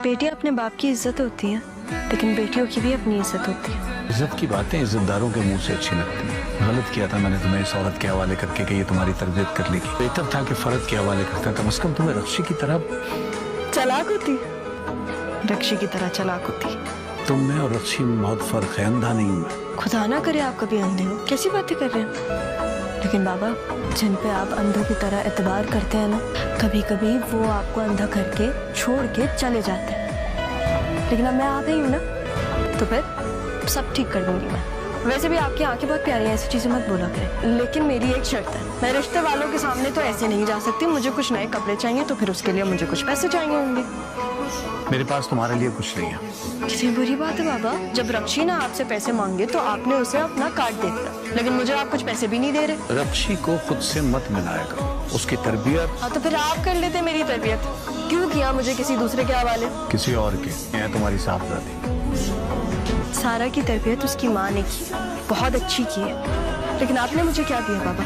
बेटियां अपने बाप की इज्जत होती हैं, लेकिन बेटियों की भी अपनी इज्जत होती है। इज्जत की बातें इज्जतदारों के मुंह से अच्छी लगती हैं। गलत किया था मैंने तुम्हें इस औरत के हवाले करके कि ये तुम्हारी तरबियत कर लेगी। बेहतर था कि फर्द के हवाले करता, कम से कम तुम्हें रक्षी की तरह चालाक होती, रक्षी की तरह चालाक होती। तुम में और रक्षी में बहुत फर्क है, अंधा नहीं हूं। खुदा ना करे आप कभी अंधे हो, कैसी बातें कर रहे हैं। लेकिन बाबा, जिन पे आप अंधों की तरह एतबार करते हैं ना, कभी कभी वो आपको अंधा करके छोड़ के चले जाते हैं। लेकिन अब मैं आ गई हूँ ना, तो फिर सब ठीक कर दूंगी मैं। वैसे भी आपकी आंखें बहुत प्यारी हैं, ऐसी चीजें मत बोला करें। लेकिन मेरी एक शर्त है, मैं रिश्ते वालों के सामने तो ऐसे नहीं जा सकती। मुझे कुछ नए कपड़े चाहिए, तो फिर उसके लिए मुझे कुछ पैसे चाहिए होंगे। मेरे पास तुम्हारे लिए कुछ नहीं है। कितनी बुरी बात है बाबा, जब रक्षी ना आपसे पैसे मांगे तो आपने उसे अपना कार्ड दे दिया, लेकिन मुझे आप कुछ पैसे भी नहीं दे रहे। रक्षी को खुद से मत मिलाया करो, उसकी तरबियत। हाँ, तो फिर आप कर लेते मेरी तरबियत। क्यों किया मुझे किसी दूसरे के हवाले? किसी और के है तुम्हारी साहबजादी। सारा की तरबियत उसकी माँ ने की, बहुत अच्छी की है। लेकिन आपने मुझे क्या दिया बाबा?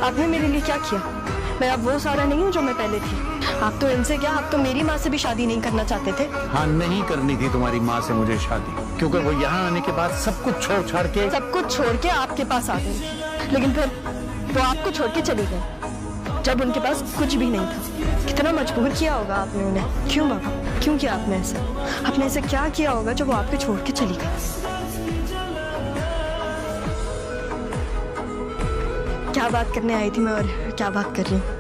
आपने मेरे लिए क्या किया? मैं अब वो सारा नहीं हूँ जो मैं पहले थी। आप तो इनसे क्या, आप तो मेरी माँ से भी शादी नहीं करना चाहते थे। हाँ, नहीं करनी थी तुम्हारी माँ से मुझे शादी, क्योंकि वो यहाँ आने के बाद सब कुछ छोड़ छाड़ के आपके पास आ गई। लेकिन फिर वो आपको छोड़ के चली गई जब उनके पास कुछ भी नहीं था। कितना मजबूर किया होगा आपने उन्हें। क्यों बाबा, क्यों किया आपने ऐसा? आपने ऐसा क्या किया होगा जो वो आपको छोड़ के चली गई? क्या बात करने आई थी मैं और क्या बात कर रही हूँ?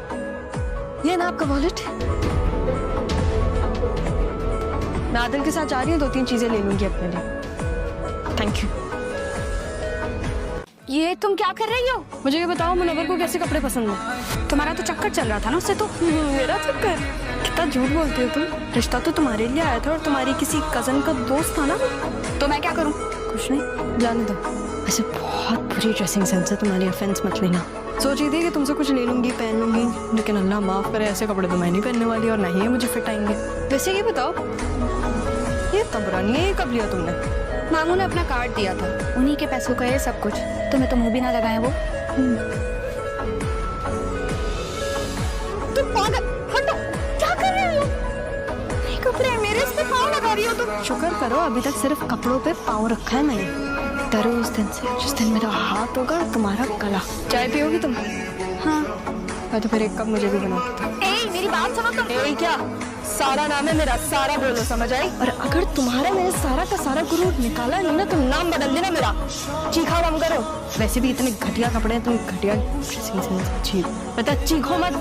ये ना आपका वॉलेट। मैं आदिल के साथ जा रही हूँ, 2-3 चीजें ले लूंगी अपने लिए। Thank you. ये तुम क्या कर रही हो? मुझे ये बताओ, मुनव्वर को कैसे कपड़े पसंद है? तुम्हारा तो चक्कर चल रहा था ना उससे। तो मेरा चक्कर? कितना झूठ बोलती हो तुम। रिश्ता तो तुम्हारे लिए आया था और तुम्हारी किसी कजन का दोस्त था ना। तो मैं क्या करूं? कुछ नहीं, जाने दो। वैसे बहुत बुरी ड्रेसिंग सेंस है तुम्हारी, ऑफेंस मत लेना। सोची थी कि तुमसे कुछ ले लूंगी, पहन लूंगी, लेकिन अल्लाह माफ करे, ऐसे कपड़े तो मैं नहीं पहनने वाली और ना ही मुझे फिट आएंगे। वैसे ये बताओ, ये इतना बुरा नहीं है, ये कब लिया तुमने? मामू ने अपना कार्ड दिया था, उन्हीं के पैसों का ये सब कुछ। तुम्हें तो मुंह भी ना लगाए वो। तुम पागल, हटो, क्या कर रही हो? ये कपड़े मेरे इस पे पाँव लगा रही हो तुम। शुक्र करो अभी तक सिर्फ कपड़ों पे पाँव रखा है मैंने। डरो उस दिन से जिस दिन मेरा हाथ होगा और तुम्हारा गला। चाय पियोगी तुम? हाँ। तो फिर एक कप मुझे भी बना के दो। ए, मेरी बात सुनो तुम। ए, क्या? सारा नाम है मेरा, सारा बोलो, समझ आई? और अगर तुम्हारा मेरे सारा का सारा गुरूर निकाला नहीं ना, तुम नाम बदल देना मेरा। चीखा कम करो। वैसे भी इतने घटिया कपड़े हैं, तुम घटिया चीखो मत।